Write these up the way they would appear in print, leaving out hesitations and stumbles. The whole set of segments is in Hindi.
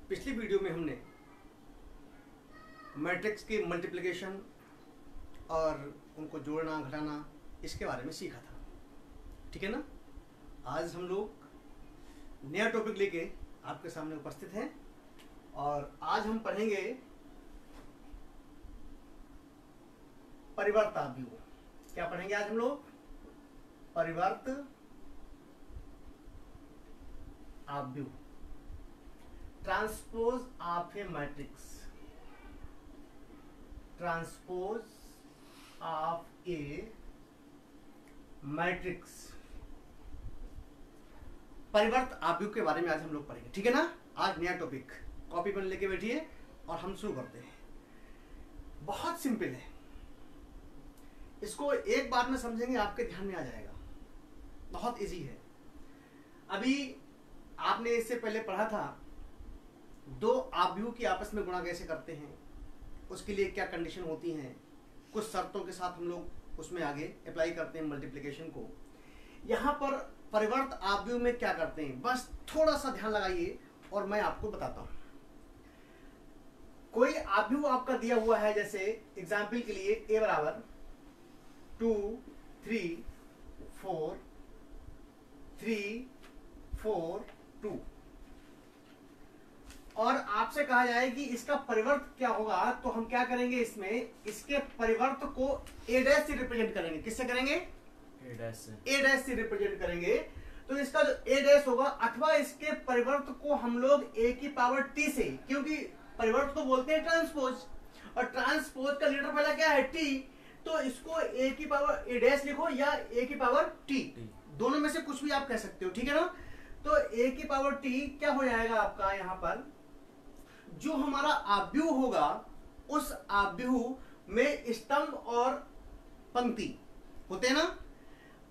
पिछली वीडियो में हमने मैट्रिक्स की मल्टीप्लिकेशन और उनको जोड़ना घटाना इसके बारे में सीखा था, ठीक है ना। आज हम लोग नया टॉपिक लेके आपके सामने उपस्थित हैं और आज हम पढ़ेंगे परिवर्त आव्यूह। क्या पढ़ेंगे आज हम लोग? परिवर्त आव्यूह, transpose of A matrix, transpose of A matrix, परिवर्त आव्यूह के बारे में आज हम लोग पढ़ेंगे, ठीक है ना। आज नया टॉपिक, कॉपी पेन लेके बैठिए और हम शुरू करते हैं। बहुत सिंपल है, इसको एक बार में समझेंगे आपके ध्यान में आ जाएगा, बहुत इजी है। अभी आपने इससे पहले पढ़ा था दो आव्यूह की आपस में गुणा कैसे करते हैं, उसके लिए क्या कंडीशन होती हैं, कुछ शर्तों के साथ हम लोग उसमें आगे अप्लाई करते हैं मल्टीप्लिकेशन को। यहाँ पर परिवर्त आव्यूह में क्या करते हैं, बस थोड़ा सा ध्यान लगाइए और मैं आपको बताता हूं। कोई आव्यूह आपका दिया हुआ है, जैसे एग्जाम्पल के लिए a बराबर 2 3 4 3 4 2 और आपसे कहा जाए कि इसका परिवर्त क्या होगा, तो हम क्या करेंगे, इसमें इसके परिवर्त को a डैश से रिप्रेजेंट करेंगे। किससे करेंगे? a डैश से रिप्रेजेंट करेंगे। तो इसका जो a डैश होगा अथवा इसके परिवर्त को हम लोग a की पावर t से, क्योंकि परिवर्त को बोलते हैं ट्रांसपोज और ट्रांसपोज का लीटर पहला क्या है, t, तो इसको a की पावर a डैश लिखो या a की पावर t, दोनों में से कुछ भी आप कह सकते हो, ठीक है ना। तो a की पावर t क्या हो जाएगा आपका, यहां पर जो हमारा आव्यूह होगा उस आव्यूह में स्तंभ और पंक्ति होते हैं ना,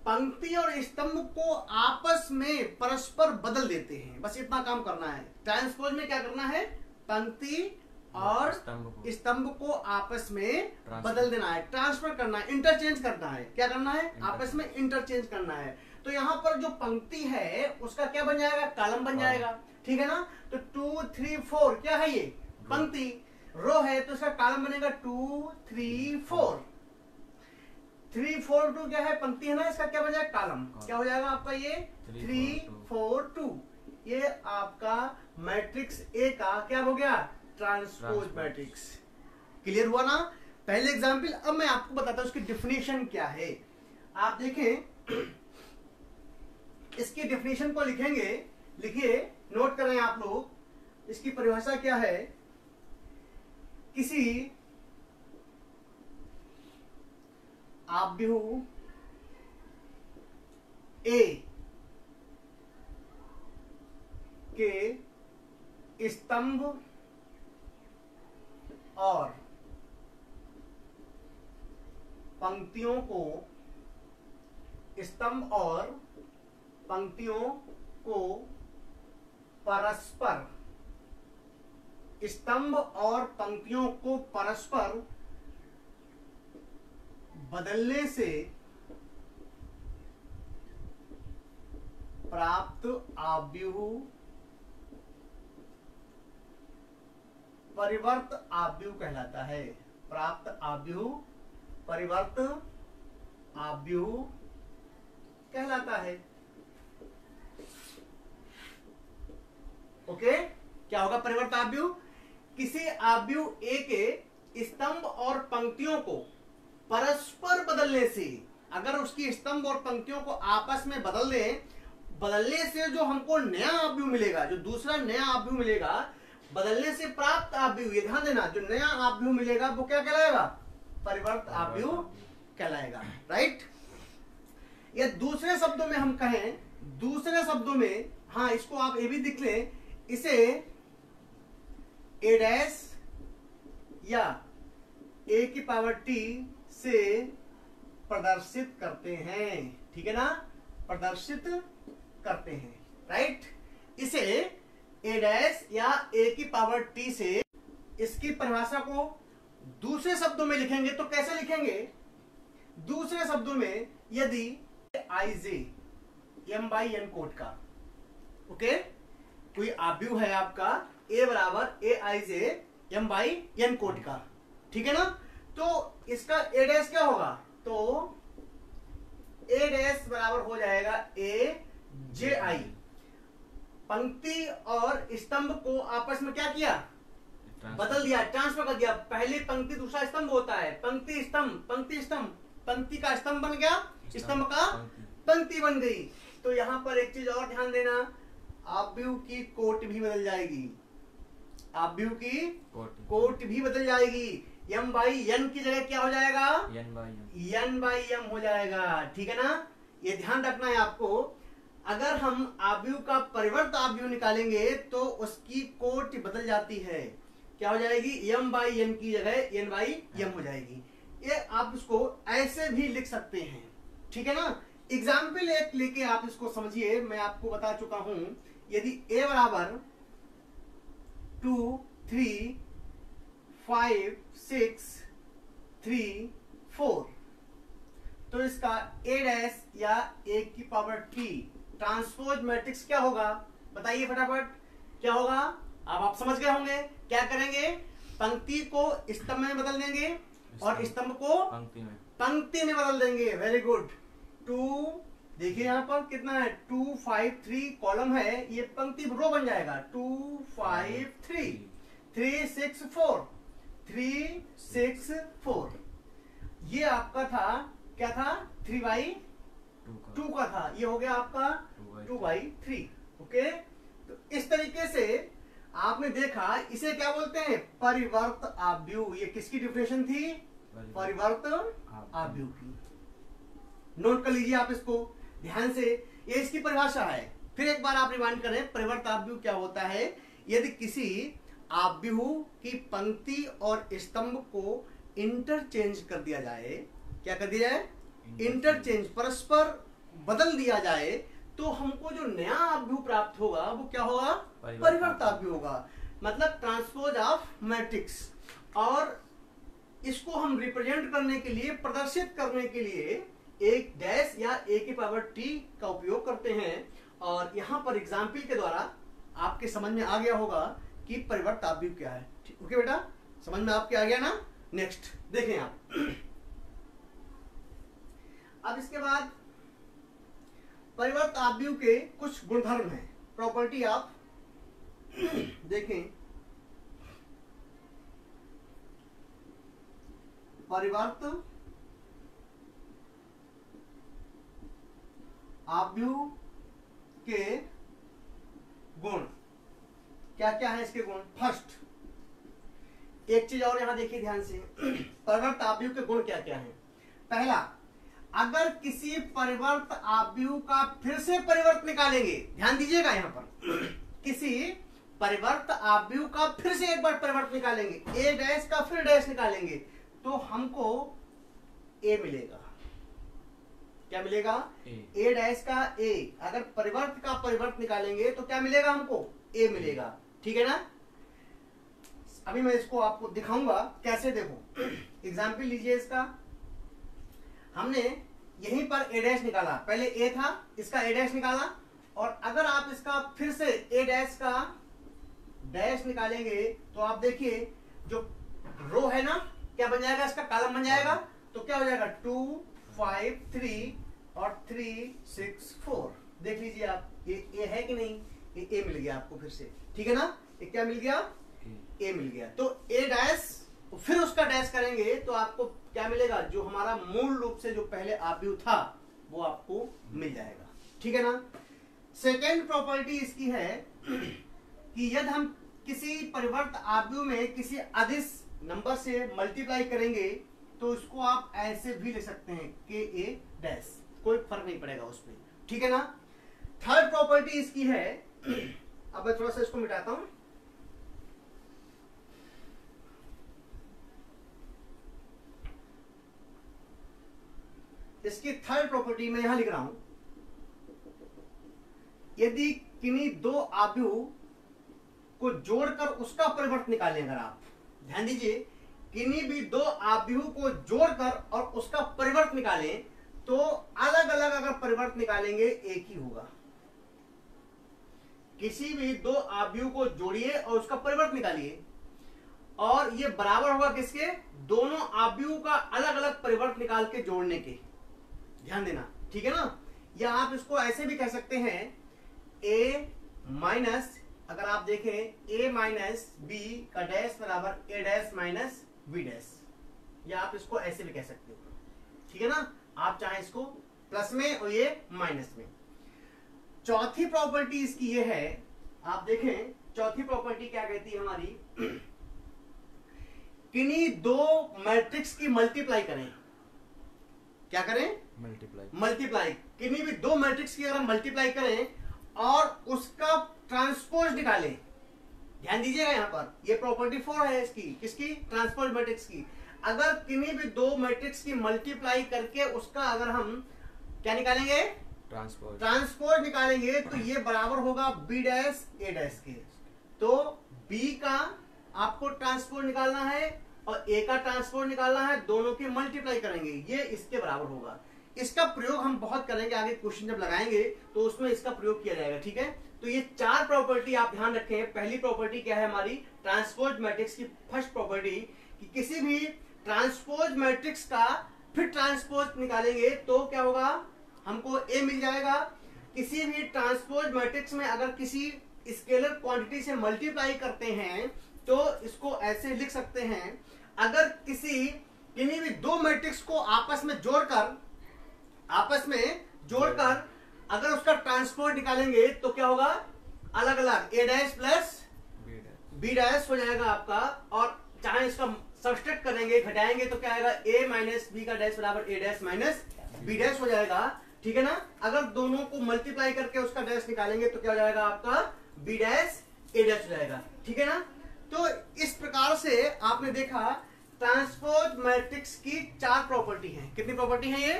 पंक्ति और स्तंभ को आपस में परस्पर बदल देते हैं। बस इतना काम करना है। ट्रांसपोज में क्या करना है, पंक्ति और स्तंभ को आपस में बदल देना है, ट्रांसफर करना है, इंटरचेंज करना है। क्या करना है? आपस में इंटरचेंज करना है। तो यहाँ पर जो पंक्ति है उसका क्या बन जाएगा, कॉलम बन जाएगा, ठीक है ना। तो 2 3 4 क्या है, ये पंक्ति। रो है तो इसका कॉलम बनेगा 2 3 4 3 4 2 क्या है, पंक्ति है ना, इसका क्या बन जाएगा, कॉलम। क्या हो जाएगा आपका ये 3 4 2। ये आपका मैट्रिक्स ए का क्या हो गया, ट्रांसपोज मैट्रिक्स। क्लियर हुआ ना पहले एग्जाम्पल। अब मैं आपको बताता हूं उसकी डिफिनेशन क्या है। आप देखें, इसकी डिफिनेशन को लिखेंगे, लिखिए, नोट करें आप लोग। इसकी परिभाषा क्या है, किसी आव्यूह ए के स्तंभ और पंक्तियों को, स्तंभ और पंक्तियों को परस्पर, स्तंभ और पंक्तियों को परस्पर बदलने से प्राप्त आव्यूह परिवर्त आव्यूह कहलाता है। प्राप्त आव्यूह परिवर्त आव्यूह कहलाता है। ओके, क्या होगा परिवर्त आव्यूह? किसी आव्यूह ए के स्तंभ और पंक्तियों को परस्पर बदलने से, अगर उसकी स्तंभ और पंक्तियों को आपस में बदल दें, बदलने से जो हमको नया आव्यूह मिलेगा, जो दूसरा नया आव्यूह मिलेगा, बदलने से प्राप्त आव्यूह, ये ध्यान देना, जो नया आव्यूह मिलेगा वो क्या कहलाएगा, परिवर्त आव्यूह कहलाएगा, राइट। या दूसरे शब्दों में हम कहें, दूसरे शब्दों में, हाँ इसको आप ये भी लिख लें, इसे a डैश या a की पावर t से प्रदर्शित करते हैं, ठीक है ना, प्रदर्शित करते हैं, राइट। इसे a डैश या a की पावर t से, इसकी परिभाषा को दूसरे शब्दों में लिखेंगे तो कैसे लिखेंगे, दूसरे शब्दों में यदि i m by n code का, ओके, कोई आव्यूह है आपका ए बराबर ए आई जे एम बाई एन कोटि का, ठीक है ना। तो इसका ए डैश क्या होगा, तो ए डैश बराबर हो जाएगा ए जे आई। पंक्ति और स्तंभ को आपस में क्या किया, बदल दिया, ट्रांसफर कर दिया। पहले पंक्ति दूसरा स्तंभ होता है, पंक्ति स्तंभ, पंक्ति स्तंभ, पंक्ति का स्तंभ बन गया, स्तंभ का पंक्ति बन गई। तो यहां पर एक चीज और ध्यान देना, आव्यूह की कोटि भी बदल जाएगी, आव्यूह की कोटि भी बदल जाएगी। एम बाई एन की जगह क्या हो जाएगा, एन बाई एम हो जाएगा, ठीक है ना। ये ध्यान रखना है आपको। अगर हम आव्यूह का परिवर्त आव्यूह निकालेंगे तो उसकी कोटि बदल जाती है, क्या हो जाएगी, एम बाई एन की जगह एन बाई एम हो जाएगी। ये आप इसको ऐसे भी लिख सकते हैं, ठीक है ना। एग्जाम्पल एक लेके आप इसको समझिए, मैं आपको बता चुका हूं। यदि ए बराबर 2 3 5 6 3 4, तो इसका ए डैश या ए की पावर टी ट्रांसपोज मैट्रिक्स क्या होगा, बताइए फटाफट क्या होगा। अब आप समझ गए होंगे। क्या करेंगे, पंक्ति को स्तंभ में बदल देंगे और स्तंभ को पंक्ति में बदल देंगे। Very good. 2 देखिए यहाँ पर कितना है, 2 5 3 कॉलम है, ये पंक्ति रो बन जाएगा। 2 5 3 3 6 4 3 6 4, ये आपका था क्या था, 3/2 का था, ये हो गया आपका 2/3। ओके, तो इस तरीके से आपने देखा, इसे क्या बोलते हैं, परिवर्त आव्यूह। ये किसकी डिफिनेशन थी, परिवर्त आव्यूह की। नोट कर लीजिए आप इसको ध्यान से, ये इसकी परिभाषा है। फिर एक बार आप रिवाइंड करें, परिवर्त आव्यूह क्या होता है, यदि किसी आव्यूह की पंक्ति और स्तंभ को इंटरचेंज कर दिया जाए, क्या कर दिया जाए, इंटरचेंज, परस्पर बदल दिया जाए, तो हमको जो नया आव्यूह प्राप्त होगा वो क्या होगा, परिवर्त आव्यूह होगा, मतलब ट्रांसपोज ऑफ मैट्रिक्स। और इसको हम रिप्रेजेंट करने के लिए, प्रदर्शित करने के लिए एक डैश या ए की पावर टी का उपयोग करते हैं। और यहां पर एग्जाम्पल के द्वारा आपके समझ में आ गया होगा कि परिवर्त आव्यूह क्या है। ओके बेटा, समझ में आपके आ गया ना। नेक्स्ट देखें आप। अब इसके बाद परिवर्त आव्यूह के कुछ गुणधर्म हैं, प्रॉपर्टी आप देखें। परिवर्त आव्यूह के गुण क्या क्या है, इसके गुण। फर्स्ट, एक चीज और यहां देखिए ध्यान से, परिवर्त आव्यूह के गुण क्या क्या है। पहला, अगर किसी परिवर्त आव्यूह का फिर से परिवर्त निकालेंगे, ध्यान दीजिएगा यहां पर, किसी परिवर्त आव्यूह का फिर से एक बार परिवर्त निकालेंगे, ए डैश का फिर डैश निकालेंगे, तो हमको ए मिलेगा। क्या मिलेगा, ए डैश का ए। अगर परिवर्त का परिवर्त निकालेंगे तो क्या मिलेगा हमको, ए मिलेगा, ठीक है ना। अभी मैं इसको आपको दिखाऊंगा कैसे, देखो एग्जाम्पल लीजिए इसका। हमने यहीं पर ए डैश निकाला, पहले ए था, इसका ए डैश निकाला, और अगर आप इसका फिर से ए डैश का डैश निकालेंगे तो आप देखिए जो रो है ना, क्या बन जाएगा, इसका कॉलम बन जाएगा। तो क्या हो जाएगा, 2 5 3 और 3 6 4। देख लीजिए आप, ये ए है कि नहीं, ये ए मिल गया आपको फिर से, ठीक है ना। ये क्या मिल गया, ए मिल गया। तो ए डैश फिर उसका डैश करेंगे तो आपको क्या मिलेगा, जो हमारा मूल रूप से जो पहले आव्यूह था वो आपको मिल जाएगा, ठीक है ना। सेकेंड प्रॉपर्टी इसकी है कि यदि हम किसी परिवर्त आव्यूह में किसी अदिश नंबर से मल्टीप्लाई करेंगे तो इसको आप ऐसे भी लिख सकते हैं, के ए डैश, कोई फर्क नहीं पड़ेगा उसमें, ठीक है ना। थर्ड प्रॉपर्टी इसकी है, अब मैं थोड़ा सा इसको मिटाता हूं। इसकी थर्ड प्रॉपर्टी मैं यहां लिख रहा हूं, यदि किन्हीं दो आव्यूह को जोड़कर उसका परिवर्त निकालें, अगर आप ध्यान दीजिए, किन्हीं भी दो आव्यूह को जोड़कर और उसका परिवर्त निकालें तो अलग अलग अगर परिवर्त निकालेंगे एक ही होगा। किसी भी दो आव्यूह को जोड़िए और उसका परिवर्त निकालिए, और ये बराबर होगा किसके, दोनों आव्यूह का अलग अलग परिवर्त निकाल के जोड़ने के। ध्यान देना, ठीक है ना। या आप इसको ऐसे भी कह सकते हैं, a माइनस, अगर आप देखें a माइनस बी का डैश बराबर a dash minus b dash, या आप इसको ऐसे भी कह सकते हो, ठीक है ना। आप चाहे इसको प्लस में और ये माइनस में। चौथी प्रॉपर्टी इसकी ये है, आप देखें चौथी प्रॉपर्टी क्या कहती है हमारी, किन्हीं दो मैट्रिक्स की मल्टीप्लाई करें। क्या करें, मल्टीप्लाई। किन्हीं भी दो मैट्रिक्स की अगर हम मल्टीप्लाई करें और उसका ट्रांसपोज निकालें। ध्यान दीजिएगा, यहां पर ये प्रॉपर्टी 4 है इसकी, किसकी, ट्रांसपोज मैट्रिक्स की। अगर किन्हीं भी दो मैट्रिक्स की मल्टीप्लाई करके उसका अगर हम क्या निकालेंगे, ट्रांसपोज निकालेंगे, तो ये बराबर होगा बी डैश ए डैश के। तो बी का आपको ट्रांसपोज निकालना है और ए का ट्रांसपोज निकालना है, दोनों की मल्टीप्लाई करेंगे, ये इसके बराबर होगा। इसका प्रयोग हम बहुत करेंगे आगे, क्वेश्चन जब लगाएंगे तो उसमें इसका प्रयोग किया जाएगा, ठीक है। तो ये चार प्रॉपर्टी आप ध्यान रखें। पहली प्रॉपर्टी क्या है हमारी, ट्रांसपोज मैट्रिक्स की फर्स्ट प्रॉपर्टी, कि किसी भी ट्रांसपोज मैट्रिक्स का फिर ट्रांसपोज निकालेंगे तो क्या होगा, हमको ए मिल जाएगा। किसी भी ट्रांसपोज मैट्रिक्स में अगर किसी स्केलर क्वांटिटी से मल्टीप्लाई करते हैं तो इसको ऐसे लिख सकते हैं, अगर किन्हीं भी दो मैट्रिक्स को आपस में जोड़कर अगर उसका ट्रांसपोज निकालेंगे तो क्या होगा, अलग अलग ए डैश प्लस बी डैश हो जाएगा आपका, और चाहे इसका सब्सट्रैक्ट करेंगे, घटाएंगे, तो क्या आएगा, ए माइनस बी का डैश बराबर ए डैश माइनस बी डैश हो जाएगा, ठीक है ना। अगर दोनों को मल्टीप्लाई करके उसका डैश निकालेंगे तो क्या हो जाएगा आपका, बी डैश ए डैश हो जाएगा, ठीक है ना। तो इस प्रकार से आपने देखा ट्रांसपोज मैट्रिक्स की चार प्रॉपर्टी हैं। कितनी प्रॉपर्टी है ये,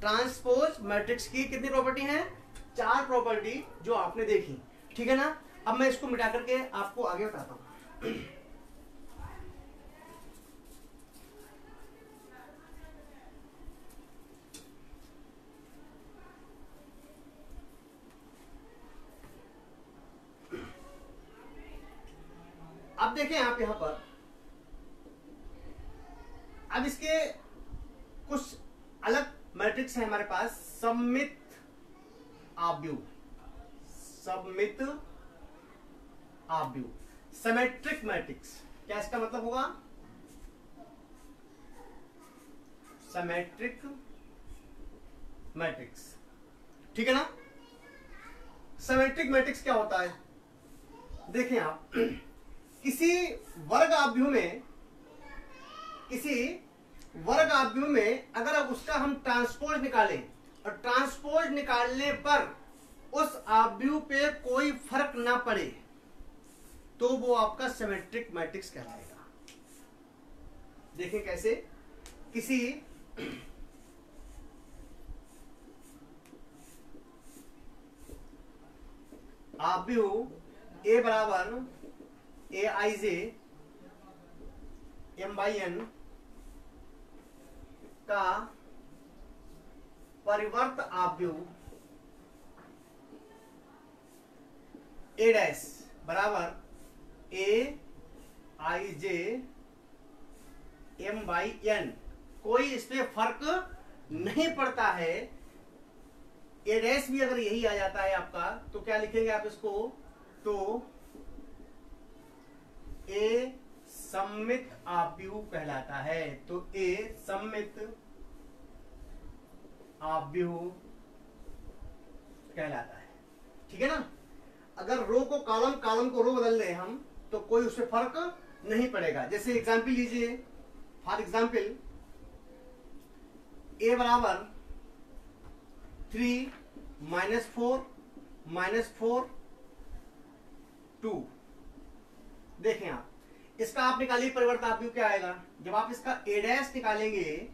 ट्रांसपोज मैट्रिक्स की कितनी प्रॉपर्टी है, चार प्रॉपर्टी जो आपने देखी, ठीक है ना। अब मैं इसको मिटा करके आपको आगे बताता हूं। अब देखें आप यहां पर, अब इसके कुछ अलग मैट्रिक्स है हमारे पास, सममित आव्यूह, सिमेट्रिक मैट्रिक्स। क्या इसका मतलब होगा, सिमेट्रिक मैट्रिक्स, ठीक है ना। सिमेट्रिक मैट्रिक्स क्या होता है, देखें आप, किसी वर्ग आव्यूह में अगर अब उसका हम ट्रांसपोज निकालें और ट्रांसपोज निकालने पर उस आव्यूह पे कोई फर्क ना पड़े तो वो आपका सिमेट्रिक मैट्रिक्स कहलाएगा। देखें कैसे, किसी आव्यूह ए बराबर ए आई जे एम बाई एन का परिवर्त आव्यूह ए डैश बराबर ए आई जे एम बाई एन, कोई इसमें फर्क नहीं पड़ता है। ए डैश भी अगर यही आ जाता है आपका तो क्या लिखेंगे आप इसको, तो ए सममित आव्यूह कहलाता है। तो ए सममित आव्यूह कहलाता है, ठीक है ना। अगर रो को कॉलम, कॉलम को रो बदल दें हम तो कोई उससे फर्क नहीं पड़ेगा। जैसे एग्जाम्पल लीजिए, फॉर एग्जाम्पल ए बराबर 3 -4 -4 2। देखें आप, इसका आप निकालिए परिवर्त आव्यूह क्या आएगा। जब आप इसका ए डैश निकालेंगे,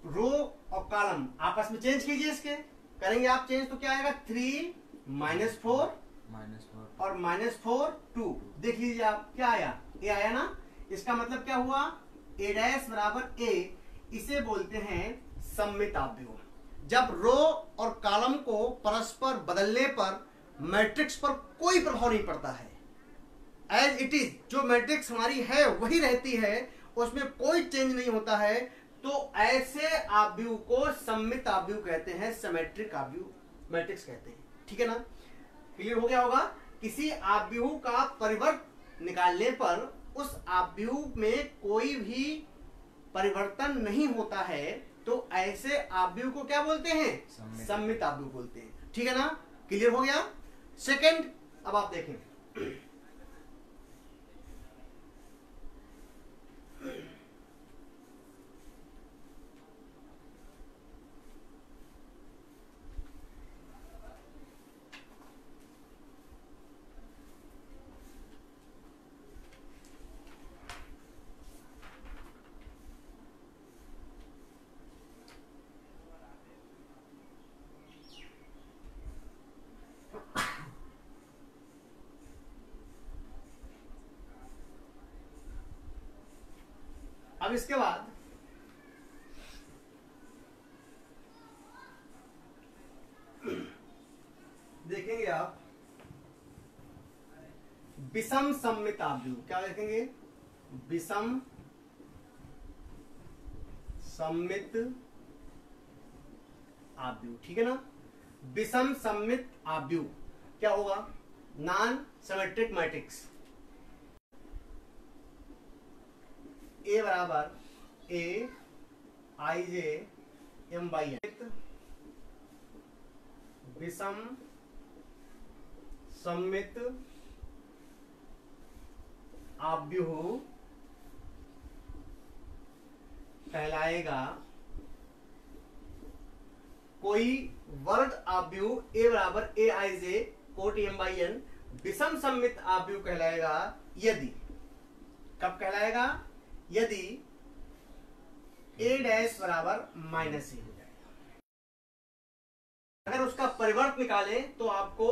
रो और कॉलम आपस में चेंज कीजिए, इसके करेंगे आप चेंज तो क्या आएगा, 3 -4 और -4 2। देख लीजिए आप क्या आया, ए आया ना। इसका मतलब क्या हुआ, ए डैश बराबर ए, इसे बोलते हैं सममित आव्यूह। जब रो और कॉलम को परस्पर बदलने पर मैट्रिक्स पर कोई प्रभाव नहीं पड़ता है। एज इट इज जो मैट्रिक्स हमारी है वही रहती है, उसमें कोई चेंज नहीं होता है। तो ऐसे आव्यूह को सममित आव्यूह कहते हैं, सिमेट्रिक आव्यूह मैट्रिक्स कहते हैं। ठीक है ना, क्लियर हो गया होगा। किसी आव्यूह का परिवर्त निकालने पर उस आव्यूह में कोई भी परिवर्तन नहीं होता है, तो ऐसे आव्यूह को क्या बोलते हैं? सममित आव्यूह बोलते हैं। ठीक है ना, क्लियर हो गया। सेकंड, अब आप देखें अब इसके बाद देखेंगे आप विषम सममित आव्यूह। क्या देखेंगे? विषम सममित आव्यूह। ठीक है ना, विषम सममित आव्यूह क्या होगा? नॉन सिमेट्रिक मैट्रिक्स ए बराबर ए आई जे एम बाई एन, विषम सममित आव्यूह कहलाएगा कोई वर्ग आव्यूह ए बराबर ए आई जे कोट एम बाई एन विषम सममित आव्यूह कहलाएगा यदि, कब कहलाएगा? यदि ए डैश बराबर माइनस ए हो जाएगा। अगर उसका परिवर्त निकालें तो आपको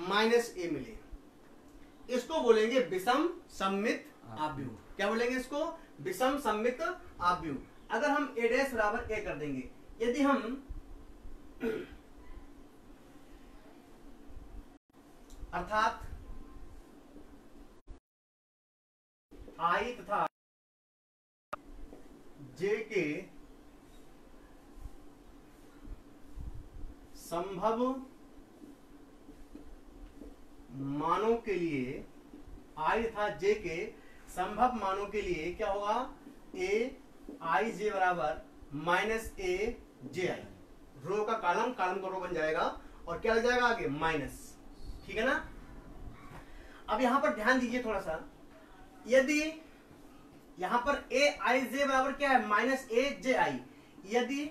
माइनस ए मिलेगा। इसको बोलेंगे विषम सममित आव्यूह। क्या बोलेंगे इसको? विषम सममित आव्यूह। अगर हम ए डैश बराबर ए कर देंगे, यदि हम अर्थात आई तथा जे के संभव मानों के लिए, आई तथा जे के संभव मानों के लिए क्या होगा? ए आई जे बराबर माइनस ए जे आई। रो का कॉलम, कॉलम का रो बन जाएगा और क्या लग जाएगा आगे? माइनस। ठीक है ना। अब यहां पर ध्यान दीजिए थोड़ा सा, यदि यहां पर ए आई जे बराबर क्या है? माइनस ए जे आई। यदि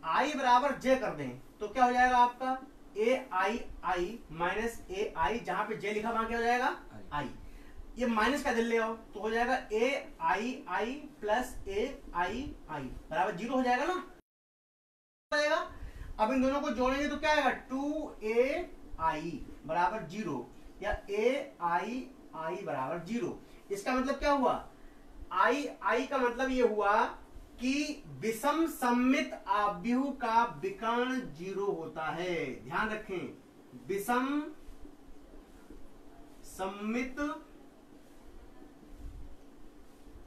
आई बराबर जे कर दें तो क्या हो जाएगा आपका? ए आई आई माइनस ए आई, जहां पे जे लिखा वहां क्या हो जाएगा? आई। ये माइनस का दिल ले आओ तो हो जाएगा ए आई आई प्लस ए आई आई बराबर 0 हो जाएगा ना। अब इन दोनों को जोड़ेंगे तो क्या आएगा? 2a आई बराबर 0 या ए आई आई बराबर 0। इसका मतलब क्या हुआ? आई आई का मतलब ये हुआ कि विषम सममित आव्यूह का विकर्ण 0 होता है। ध्यान रखें, विषम सममित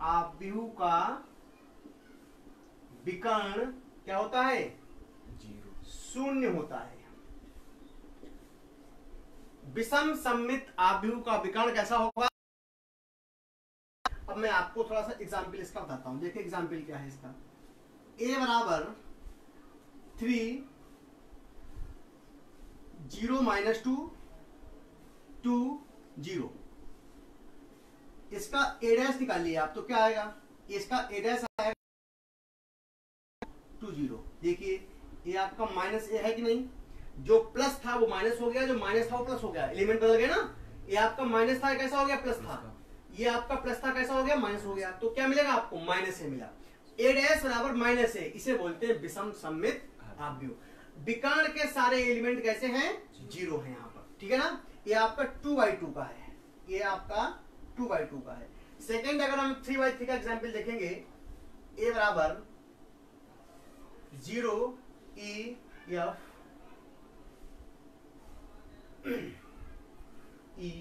आव्यूह का विकर्ण क्या होता है? 0 होता है। विषम सममित आव्यूह का विकर्ण कैसा होगा? अब मैं आपको थोड़ा सा एग्जाम्पल इसका बताता हूं। देखिए एग्जाम्पल क्या है इसका। a बराबर 3 0 माइनस 2 2 0। इसका a डैश निकालिए आप तो क्या आएगा? इसका a डैश आएगा 2 0। देखिए ये आपका माइनस ए है कि नहीं? जो प्लस था वो माइनस हो गया, जो माइनस था वो प्लस हो गया। एलिमेंट बदल गया ना। ये आपका माइनस था, कैसा हो गया? प्लस था। ये आपका प्लस था, कैसा हो गया? माइनस हो गया। तो क्या मिलेगा आपको? माइनस ए मिला। ए डैश बराबर माइनस ए, इसे बोलते हैं विषम सममित आव्यूह। विकर्ण के सारे एलिमेंट कैसे हैं? 0 है यहाँ पर। ठीक है ना। ये आपका 2/2 का है, ये आपका 2/2 का है। सेकेंड, अगर हम 3/3 का एग्जाम्पल देखेंगे, ए बराबर 0 E F E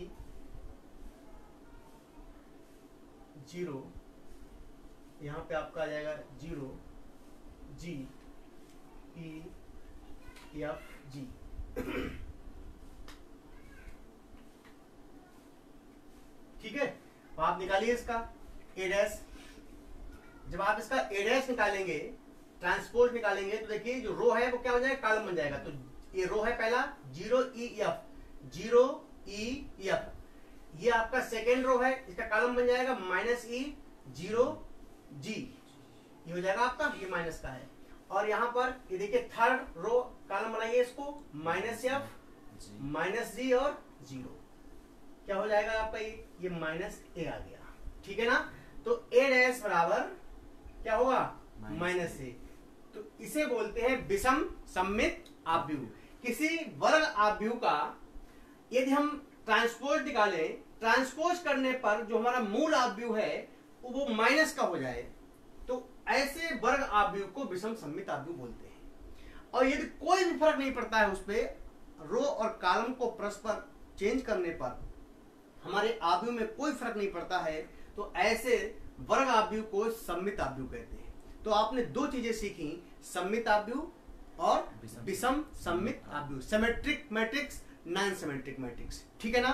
0, यहां पे आपका आ जाएगा 0 G E F G। ठीक है, तो आप निकालिए इसका ए डैश। जब आप इसका ए डैश निकालेंगे, ट्रांसपोज निकालेंगे, तो देखिए जो रो है वो क्या हो जाएगा, कॉलम बन जाएगा। तो ये रो है पहला 0 E F, 0 E F। ये आपका सेकेंड रो है, इसका कॉलम बन जाएगा -E 0 G। ये हो जाएगा आपका, ये माइनस का है। और यहां पर ये देखिए थर्ड रो कॉलम बनाइए इसको, -F -G और 0। क्या हो जाएगा आपका, ये -A आ गया। ठीक है ना। तो A डैश बराबर क्या होगा, -A। तो इसे बोलते हैं विषम सममित आव्यूह। किसी वर्ग आव्यूह का यदि हम ट्रांसपोज निकालें, ट्रांसपोज करने पर जो हमारा मूल आव्यूह है वो माइनस का हो जाए, तो ऐसे वर्ग आव्यूह को विषम सममित आव्यूह बोलते हैं। और यदि कोई भी फर्क नहीं पड़ता है उस पे, रो और कॉलम को परस्पर चेंज करने पर हमारे आव्यूह में कोई फर्क नहीं पड़ता है, तो ऐसे वर्ग आव्यूह को सममित आव्यूह कहते हैं। तो आपने दो चीजें सीखी, सममित आव्यूह और विषम सममित आव्यूह, symmetric matrix, non symmetric matrix. ठीक है ना।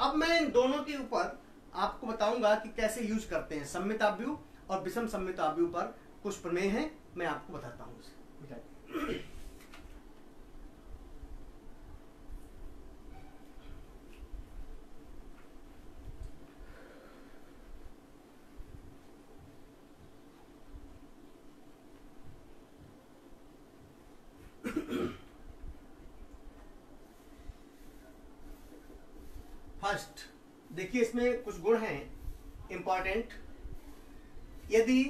अब मैं इन दोनों के ऊपर आपको बताऊंगा कि कैसे यूज करते हैं। सममित आव्यूह और विषम सममित आव्यूह पर कुछ प्रमेय हैं, मैं आपको बताता हूं। फर्स्ट देखिए, इसमें कुछ गुण हैं इंपॉर्टेंट। यदि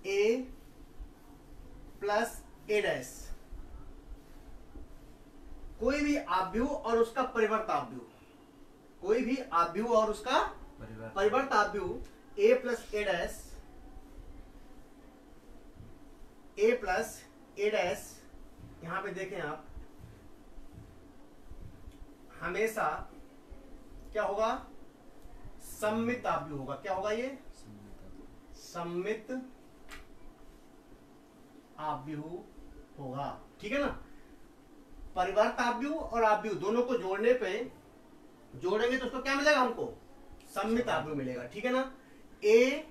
A प्लस A डैश कोई भी आव्यूह और उसका परिवर्त आव्यूह, कोई भी आव्यूह और उसका परिवर्त आव्यूह A plus A dash, A plus A dash, यहां पे देखें आप, हमेशा क्या होगा, सममित आव्यूह होगा। क्या होगा ये, सममित आव्यूह होगा। ठीक है ना। परिवर्त आव्यूह और आव्यूह दोनों को जोड़ने पे, जोड़ेंगे तो उसको क्या मिलेगा, हमको सममित आव्यूह मिलेगा। ठीक है ना। A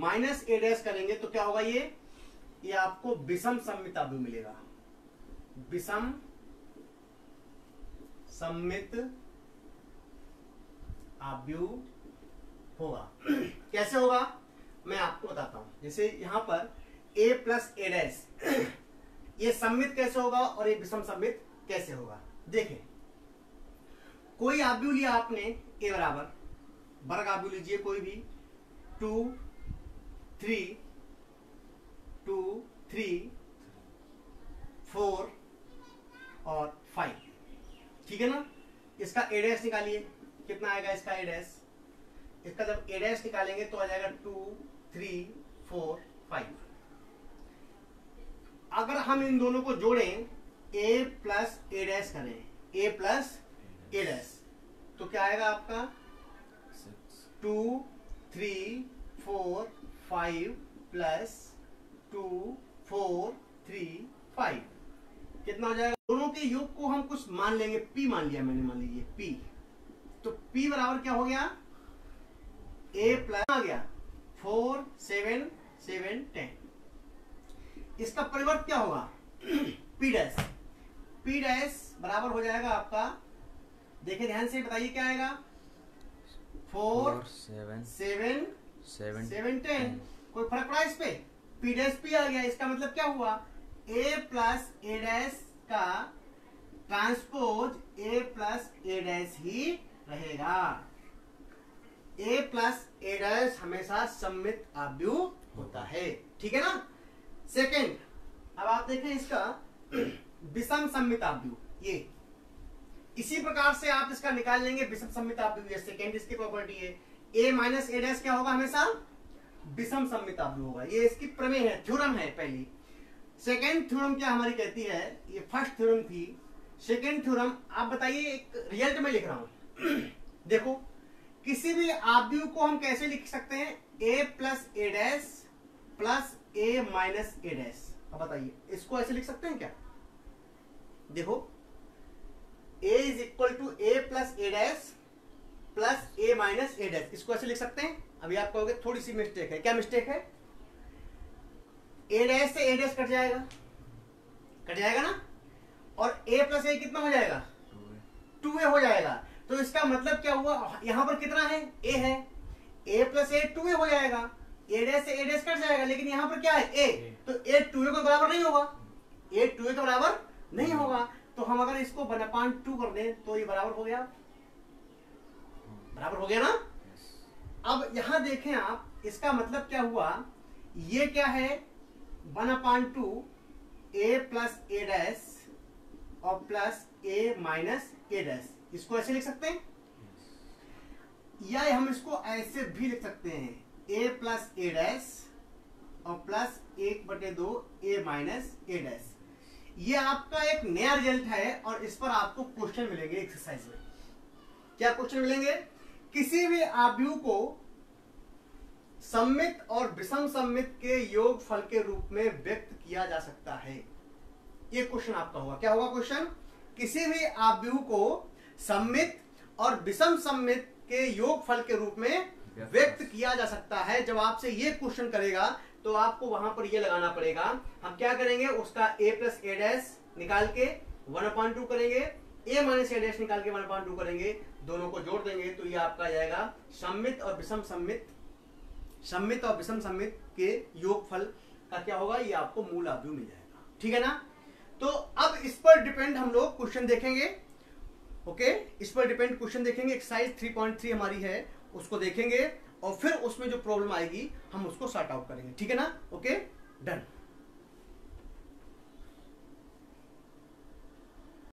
माइनस A डैश करेंगे तो क्या होगा, ये आपको विषम सममित आव्यूह मिलेगा। विषम सममित आव्यूह होगा। कैसे होगा मैं आपको बताता हूं। जैसे यहां पर A प्लस A डैश, ये सममित कैसे होगा और ये विषम सममित कैसे होगा। देखें, कोई आव्यूह लिया आपने A बराबर, वर्ग आव्यूह लीजिए कोई भी, 2 3 2 3 4 और 5। ठीक है ना। इसका A डैश निकालिए, कितना आएगा इसका A डैश। इसका जब A डैश निकालेंगे तो आ जाएगा 2 3 4 5। अगर हम इन दोनों को जोड़ें, A प्लस A डैश करें, A प्लस A डैश, तो क्या आएगा आपका 2 3 4 5 प्लस 2 4 3 5। कितना हो जाएगा। दोनों के योग को हम कुछ मान लेंगे, P मान लिया मैंने, मान लीजिए P। तो P बराबर क्या हो गया, A प्लस आ गया 4 7 7 10। इसका परिवर्त क्या होगा, P डैश। P डैश बराबर हो जाएगा आपका, देखिए ध्यान से बताइए क्या आएगा, 4 7 7 10। कोई फर्क पड़ा इस पे, P डैश P आ गया। इसका मतलब क्या हुआ, A प्लस A डैश का transpose A plus A dash ही रहेगा। A प्लस A डैश हमेशा सममित आव्यूह होता है। ठीक है ना। सेकंड, अब आप देखें इसका विषम सममित आव्यूह, ये इसी प्रकार से आप इसका निकाल लेंगे विषम सममित आव्यूह। ये सेकंड इसकी प्रॉपर्टी है, A माइनस A डैश क्या होगा, हमेशा विषम सममित आव्यूह होगा। ये इसकी प्रमेय है, थ्योरम है पहली। सेकेंड थ्योरम क्या हमारी कहती है, ये फर्स्ट थ्योरम थी, सेकेंड थ्योरम आप बताइए, एक रिजल्ट में लिख रहा हूं देखो, किसी भी आव्यूह को हम कैसे लिख सकते हैं, a plus a dash plus a minus a dash. अब बताइए इसको ऐसे लिख सकते हैं क्या? देखो a is equal to a plus a dash plus a minus a dash, इसको ऐसे लिख सकते हैं। अभी आप कहोगे थोड़ी सी मिस्टेक है, क्या मिस्टेक है? ए डैश से ए डैश कट जाएगा ना, और a प्लस ए कितना हो जाएगा? 2a हो जाएगा। तो इसका मतलब क्या हुआ, यहां पर कितना है? a है, a प्लस ए 2a हो जाएगा, a डैश से a डैश कट जाएगा, लेकिन यहां पर क्या है? a, तो a 2a के बराबर नहीं होगा, a 2a के बराबर नहीं होगा। तो हम अगर इसको 1/2 कर दें तो ये बराबर हो गया, बराबर हो गया ना। अब यहां देखें आप, इसका मतलब क्या हुआ, ये क्या है? 1/2 a प्लस ए डैश और plus a minus a dash, इसको ऐसे लिख सकते हैं, या हम इसको ऐसे भी लिख सकते हैं, a प्लस ए डैश और plus 1/2 A minus a dash. ये आपका एक नया रिजल्ट है और इस पर आपको क्वेश्चन मिलेंगे एक्सरसाइज में। क्या क्वेश्चन मिलेंगे? किसी भी आव्यूह को सममित और विषम सममित के योगफल के रूप में व्यक्त किया जा सकता है। ये क्वेश्चन आपका होगा। क्या होगा क्वेश्चन? किसी भी आव्यूह को सममित और विषम सममित के योगफल के रूप में व्यक्त किया जा सकता है। जब आपसे ये क्वेश्चन करेगा तो आपको वहां पर ये लगाना पड़ेगा। हम क्या करेंगे, उसका a प्लस ए डैश निकाल के 1/2 करेंगे, a माइनस ए डैश निकाल के 1/2 करेंगे, दोनों को जोड़ देंगे तो ये आपका जाएगा सममित और विषम सममित, सममित और विषम सममित के योगफल का क्या होगा, ये आपको मूल आव्यूह मिल जाएगा। ठीक है ना। तो अब इस पर डिपेंड हम लोग क्वेश्चन देखेंगे। ओके, इस पर डिपेंड क्वेश्चन देखेंगे। एक्सरसाइज 3.3 हमारी है, उसको देखेंगे और फिर उसमें जो प्रॉब्लम आएगी हम उसको सॉर्ट आउट करेंगे। ठीक है ना। Okay, done.